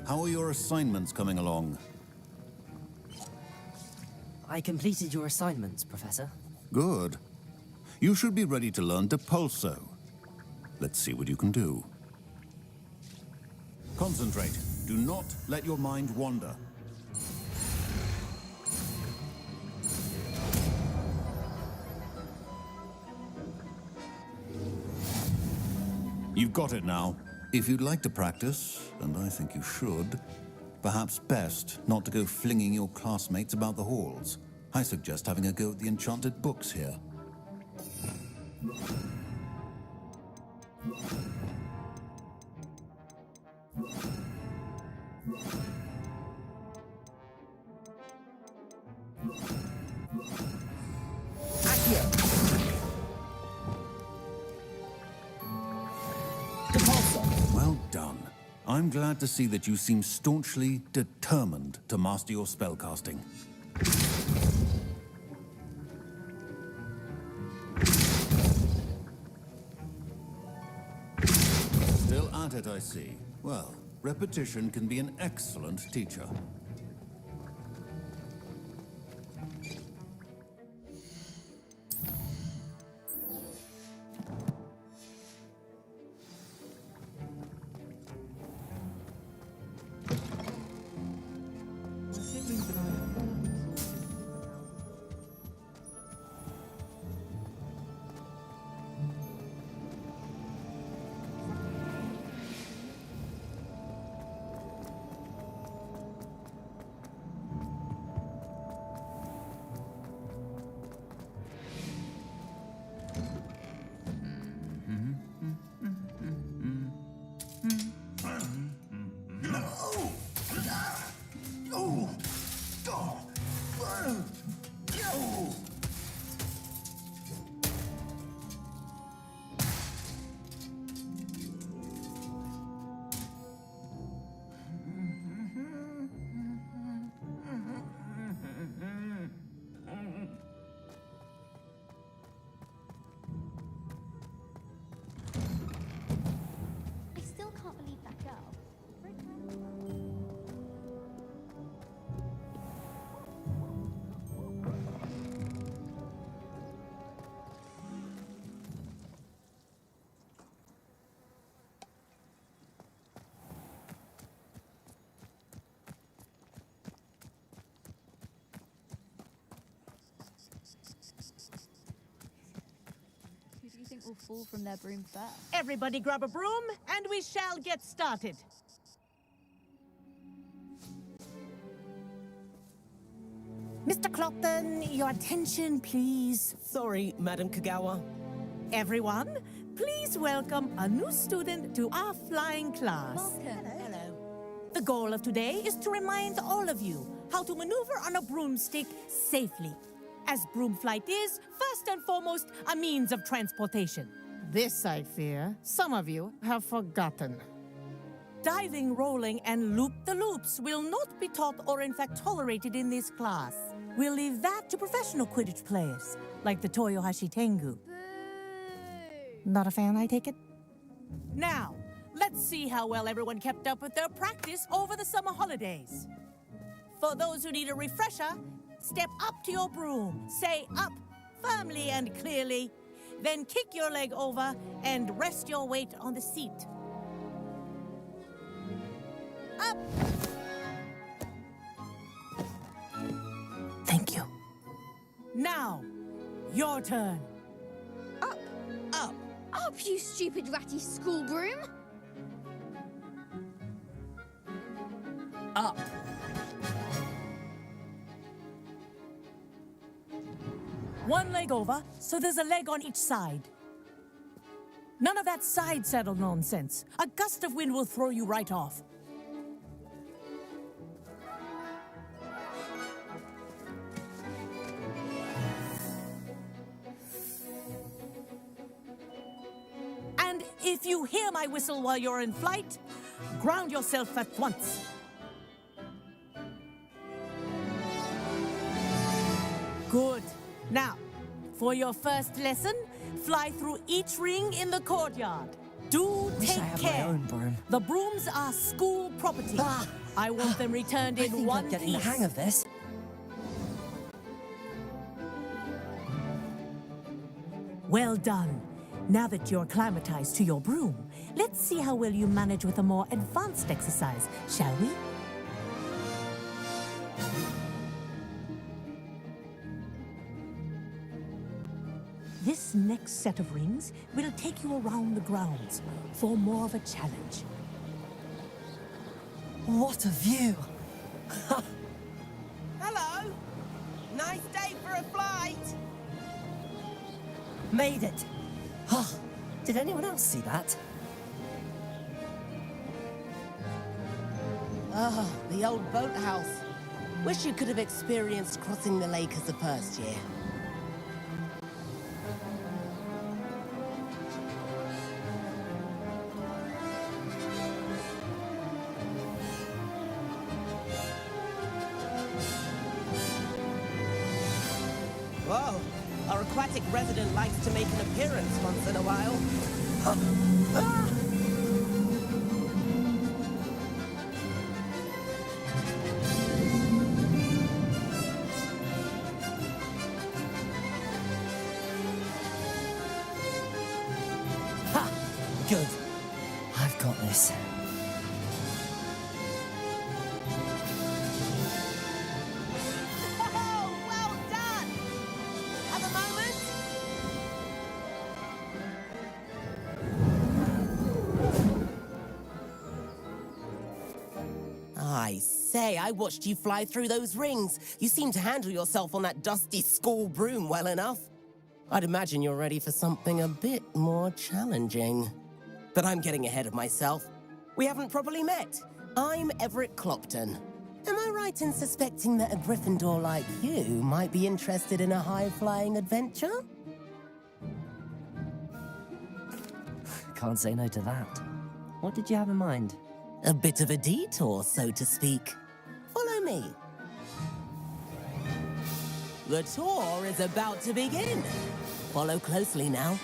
How are your assignments coming along? I completed your assignments, Professor. Good. You should be ready to learn Depulso. Let's see what you can do. Concentrate. Do not let your mind wander. You've got it now. If you'd like to practice, and I think you should, perhaps best not to go flinging your classmates about the halls. I suggest having a go at the enchanted books here. Well done. I'm glad to see that you seem staunchly determined to master your spellcasting. Still at it, I see. Well, repetition can be an excellent teacher. Will fall from their broom first. Everybody grab a broom, and we shall get started. Mr. Clopton, your attention, please. Sorry, Madam Kagawa. Everyone, please welcome a new student to our flying class. Welcome. Hello. The goal of today is to remind all of you how to maneuver on a broomstick safely, as broom flight is, first and foremost, a means of transportation. This, I fear, some of you have forgotten. Diving, rolling, and loop-the-loops will not be taught or in fact tolerated in this class. We'll leave that to professional Quidditch players, like the Toyohashi Tengu. Not a fan, I take it? Now, let's see how well everyone kept up with their practice over the summer holidays. For those who need a refresher, step up to your broom, say up firmly and clearly, then kick your leg over and rest your weight on the seat. Up! Thank you. Now, your turn. Up, Up. up, you stupid ratty school broom. Up. One leg over, so there's a leg on each side. None of that side saddle nonsense. A gust of wind will throw you right off. And if you hear my whistle while you're in flight, ground yourself at once. Good. Now, for your first lesson, fly through each ring in the courtyard. Do Wish I take had my care. own broom. The brooms are school property. Ah. I want them returned I in think one I'm getting the piece. hang of this. Well done. Now that you're acclimatized to your broom, let's see how well you manage with a more advanced exercise, shall we? This next set of rings will take you around the grounds for more of a challenge. What a view! Hello. Nice day for a flight. Made it! Oh, did anyone else see that? Ah, the old boathouse. Wish you could have experienced crossing the lake as a first year. Whoa, our aquatic resident likes to make an appearance once in a while. Ha! Good. I've got this. Oh, well done! Have a moment? I say, I watched you fly through those rings. You seem to handle yourself on that dusty school broom well enough. I'd imagine you're ready for something a bit more challenging. But I'm getting ahead of myself. We haven't properly met. I'm Everett Clopton. Am I right in suspecting that a Gryffindor like you might be interested in a high-flying adventure? Can't say no to that. What did you have in mind? A bit of a detour, so to speak. Follow me. The tour is about to begin. Follow closely now.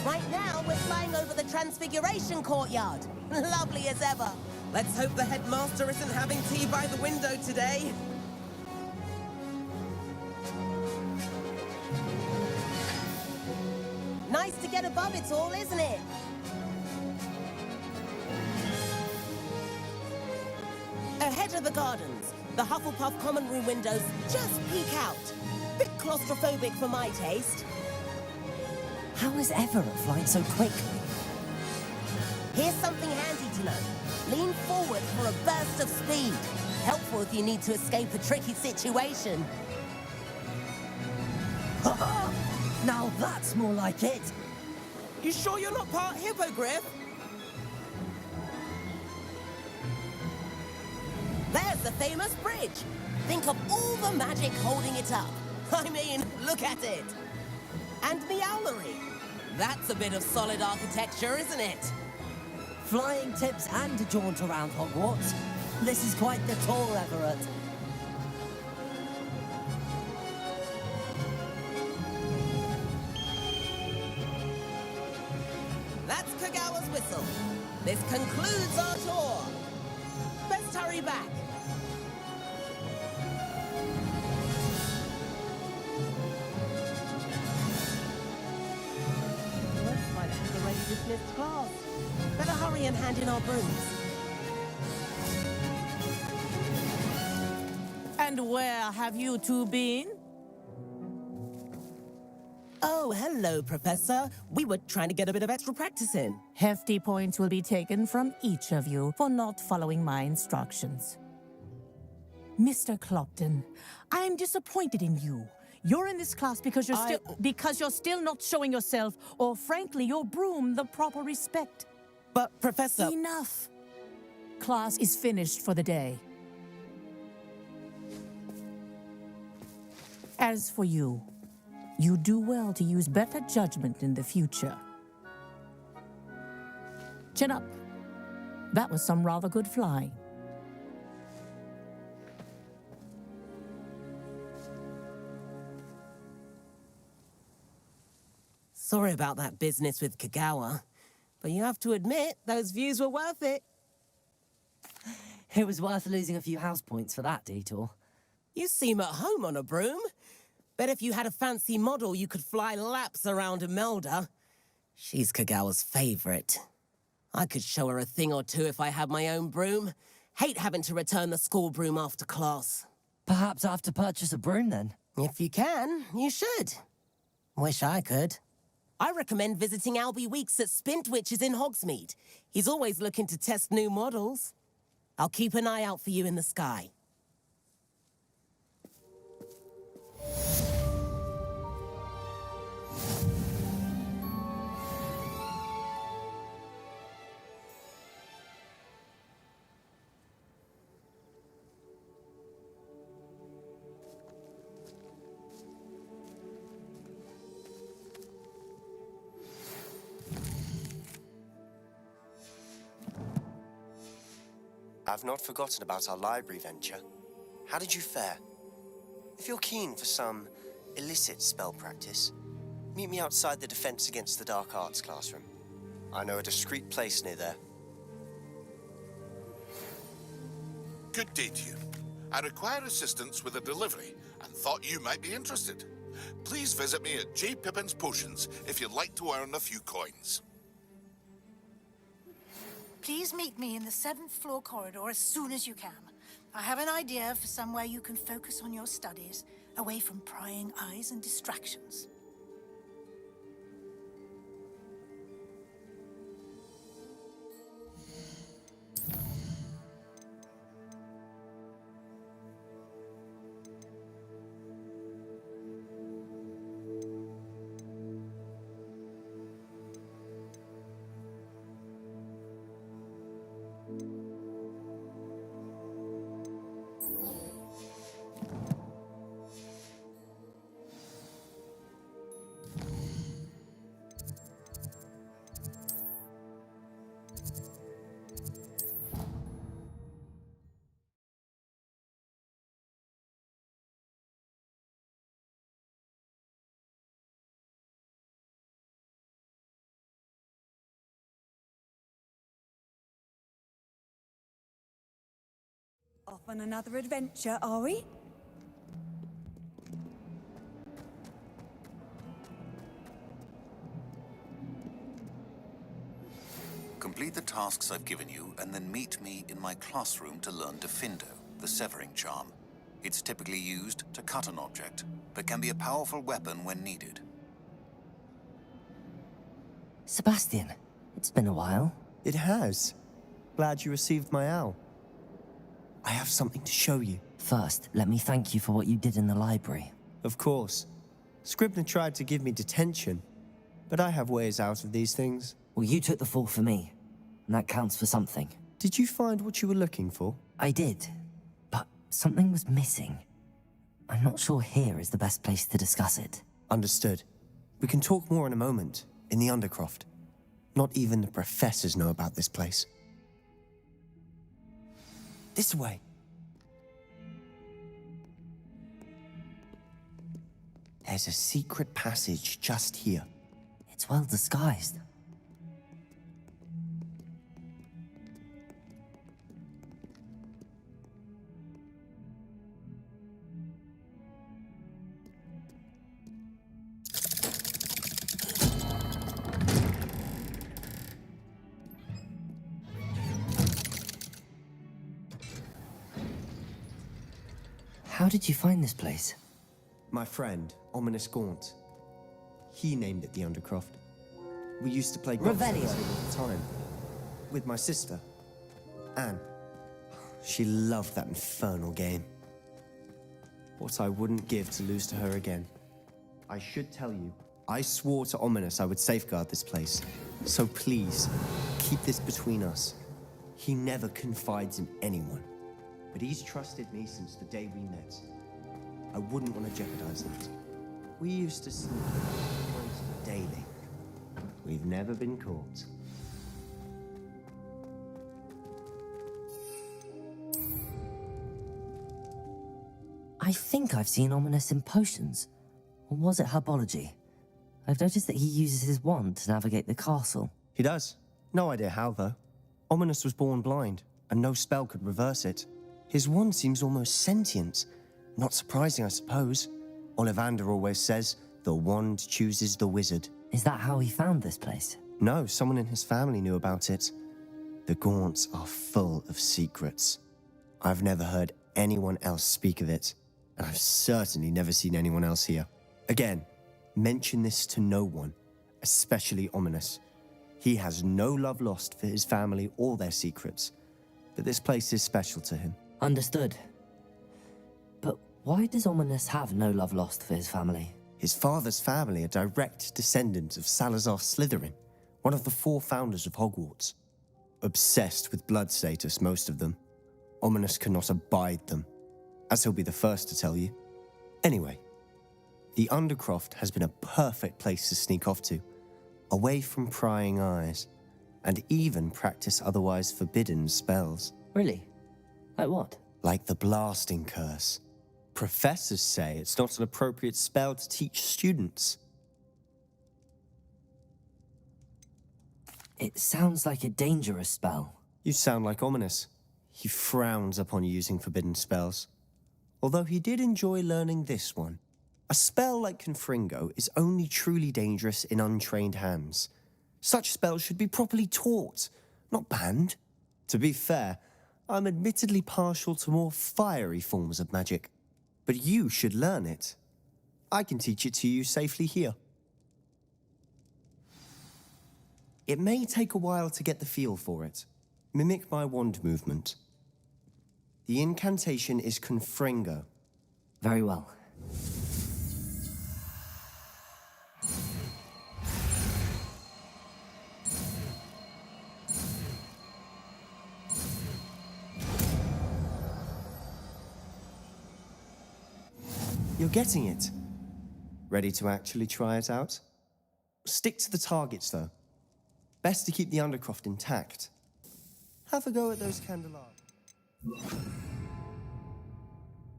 Right now, we're flying over the Transfiguration Courtyard. Lovely as ever. Let's hope the headmaster isn't having tea by the window today. Nice to get above it all, isn't it? Ahead of the gardens, the Hufflepuff common room windows just peek out. Bit claustrophobic for my taste. How is Everett flying so quickly? Here's something handy to know. Lean forward for a burst of speed. Helpful if you need to escape a tricky situation. Now that's more like it. You sure you're not part hippogriff? There's the famous bridge. Think of all the magic holding it up. I mean, look at it. And the owlery. That's a bit of solid architecture, isn't it? Flying tips and a jaunt around Hogwarts. This is quite the tour, Everett. That's Kagawa's whistle. This concludes our tour. Best hurry back. Looks like we've already dismissed class. Better hurry and hand in our brooms. And where have you two been? Oh, hello, Professor. We were trying to get a bit of extra practice in. Hefty points will be taken from each of you for not following my instructions. Mr. Clopton, I am disappointed in you. You're in this class because you're still not showing yourself, or frankly, your broom the proper respect. But, Professor... Enough. Class is finished for the day. As for you, you do well to use better judgment in the future. Chin up. That was some rather good flying. Sorry about that business with Kagawa, but you have to admit those views were worth it. It was worth losing a few house points for that detour. You seem at home on a broom. Bet if you had a fancy model, you could fly laps around Imelda. She's Kagawa's favorite. I could show her a thing or two if I had my own broom. Hate having to return the school broom after class. Perhaps I have to purchase a broom then. If you can, you should. Wish I could. I recommend visiting Albie Weeks at Spintwitches in Hogsmeade. He's always looking to test new models. I'll keep an eye out for you in the sky. I've not forgotten about our library venture. How did you fare? If you're keen for some illicit spell practice, meet me outside the Defense Against the Dark Arts classroom. I know a discreet place near there. Good day to you. I require assistance with a delivery and thought you might be interested. Please visit me at J. Pippin's Potions if you'd like to earn a few coins. Please meet me in the 7th floor corridor as soon as you can. I have an idea for somewhere you can focus on your studies, away from prying eyes and distractions. Off on another adventure, are we? Complete the tasks I've given you, and then meet me in my classroom to learn Defendo, the severing charm. It's typically used to cut an object, but can be a powerful weapon when needed. Sebastian, it's been a while. It has. Glad you received my owl. I have something to show you. First, let me thank you for what you did in the library. Of course. Scribner tried to give me detention, but I have ways out of these things. Well, you took the fall for me, and that counts for something. Did you find what you were looking for? I did, but something was missing. I'm not sure here is the best place to discuss it. Understood. We can talk more in a moment, in the Undercroft. Not even the professors know about this place. This way. There's a secret passage just here. It's well disguised. How did you find this place? My friend, Ominous Gaunt. He named it the Undercroft. We used to play golf Revelio. all the time. With my sister, Anne. She loved that infernal game. What I wouldn't give to lose to her again. I should tell you, I swore to Ominous I would safeguard this place. So please, keep this between us. He never confides in anyone. But he's trusted me since the day we met. I wouldn't want to jeopardize that. We used to sneak in daily. We've never been caught. I think I've seen Ominous in potions. Or was it herbology? I've noticed that he uses his wand to navigate the castle. He does. No idea how, though. Ominous was born blind, and no spell could reverse it. His wand seems almost sentient. Not surprising, I suppose. Ollivander always says, the wand chooses the wizard. Is that how he found this place? No, someone in his family knew about it. The Gaunts are full of secrets. I've never heard anyone else speak of it, and I've certainly never seen anyone else here. Again, mention this to no one, especially Ominous. He has no love lost for his family or their secrets, but this place is special to him. Understood. But why does Ominous have no love lost for his family? His father's family are direct descendants of Salazar Slytherin, one of the 4 founders of Hogwarts. Obsessed with blood status, most of them. Ominous cannot abide them, as he'll be the first to tell you. Anyway, the Undercroft has been a perfect place to sneak off to, away from prying eyes, and even practice otherwise forbidden spells. Really? Like what? Like the blasting curse. Professors say it's not an appropriate spell to teach students. It sounds like a dangerous spell. You sound like Ominous. He frowns upon using forbidden spells. Although he did enjoy learning this one. A spell like Confringo is only truly dangerous in untrained hands. Such spells should be properly taught, not banned. To be fair, I'm admittedly partial to more fiery forms of magic. But you should learn it. I can teach it to you safely here. It may take a while to get the feel for it. Mimic my wand movement. The incantation is Confringo. Very well. You're getting it. Ready to actually try it out? Stick to the targets, though. Best to keep the Undercroft intact. Have a go at those candelabras.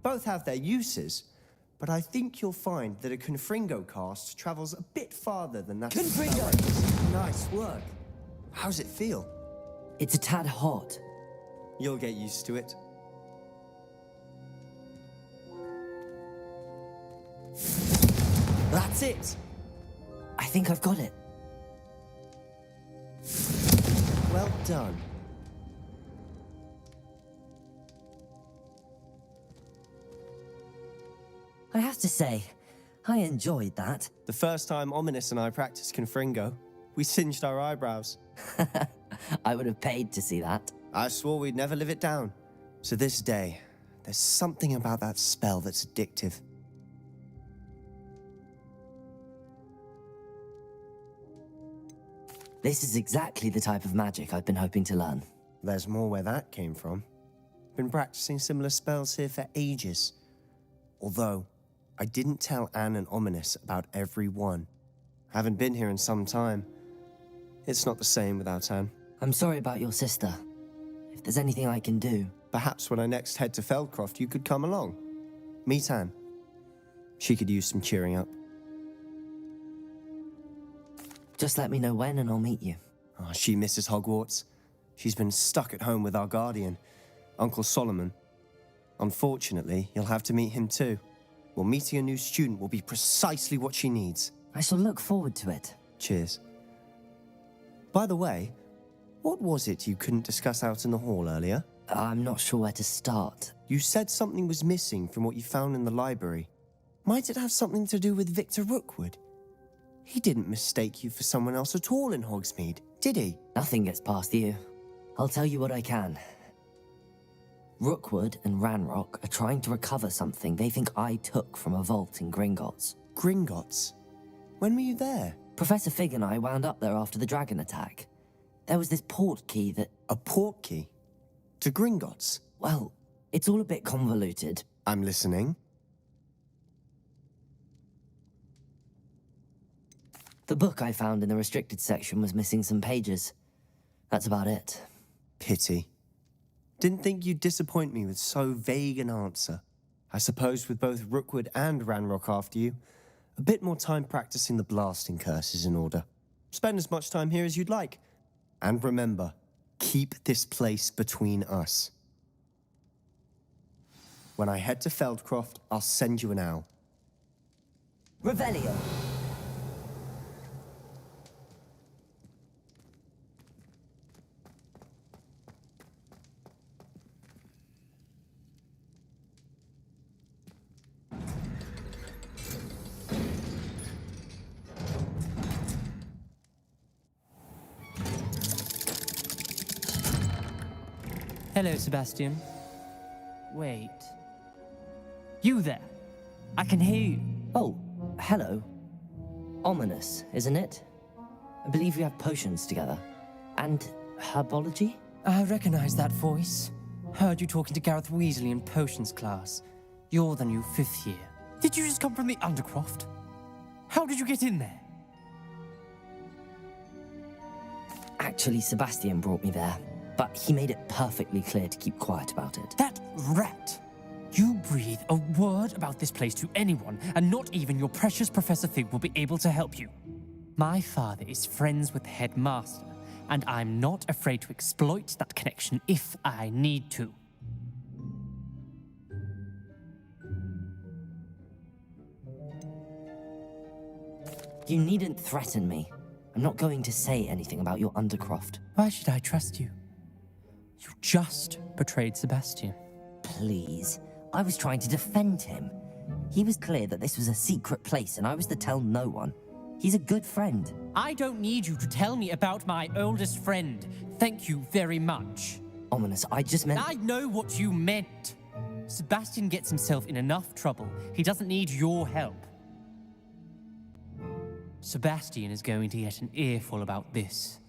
Both have their uses, but I think you'll find that a Confringo cast travels a bit farther than that. Confringo! Nice work. How's it feel? It's a tad hot. You'll get used to it. That's it. I think I've got it. Well done. I have to say, I enjoyed that. The first time Ominous and I practiced Confringo, we singed our eyebrows. I would have paid to see that. I swore we'd never live it down. To this day, there's something about that spell that's addictive. This is exactly the type of magic I've been hoping to learn. There's more where that came from. Been practicing similar spells here for ages. Although, I didn't tell Anne and Ominous about every one. Haven't been here in some time. It's not the same without Anne. I'm sorry about your sister. If there's anything I can do... Perhaps when I next head to Feldcroft, you could come along. Meet Anne. She could use some cheering up. Just let me know when and I'll meet you. Oh, she misses Hogwarts. She's been stuck at home with our guardian, Uncle Solomon. Unfortunately, you'll have to meet him too. Well, meeting a new student will be precisely what she needs. I shall look forward to it. Cheers. By the way, what was it you couldn't discuss out in the hall earlier? I'm not sure where to start. You said something was missing from what you found in the library. Might it have something to do with Victor Rookwood? He didn't mistake you for someone else at all in Hogsmeade, did he? Nothing gets past you. I'll tell you what I can. Rookwood and Ranrock are trying to recover something they think I took from a vault in Gringotts. Gringotts? When were you there? Professor Fig and I wound up there after the dragon attack. There was this port key that... A port key? To Gringotts? Well, it's all a bit convoluted. I'm listening. The book I found in the restricted section was missing some pages. That's about it. Pity. Didn't think you'd disappoint me with so vague an answer. I suppose with both Rookwood and Ranrock after you, a bit more time practicing the blasting curse is in order. Spend as much time here as you'd like. And remember, keep this place between us. When I head to Feldcroft, I'll send you an owl. Revelio. Hello, Sebastian. Wait. You there? I can hear you. Oh, hello. Ominous, isn't it? I believe we have potions together. And herbology? I recognize that voice. Heard you talking to Gareth Weasley in potions class. You're the new 5th year. Did you just come from the Undercroft? How did you get in there? Actually, Sebastian brought me there, but he made it perfectly clear to keep quiet about it. That rat! You breathe a word about this place to anyone, and not even your precious Professor Fig will be able to help you. My father is friends with the headmaster, and I'm not afraid to exploit that connection if I need to. You needn't threaten me. I'm not going to say anything about your Undercroft. Why should I trust you? You just betrayed Sebastian. Please. I was trying to defend him. He was clear that this was a secret place and I was to tell no one. He's a good friend. I don't need you to tell me about my oldest friend. Thank you very much. Ominous, I just meant... I know what you meant. Sebastian gets himself in enough trouble. He doesn't need your help. Sebastian is going to get an earful about this.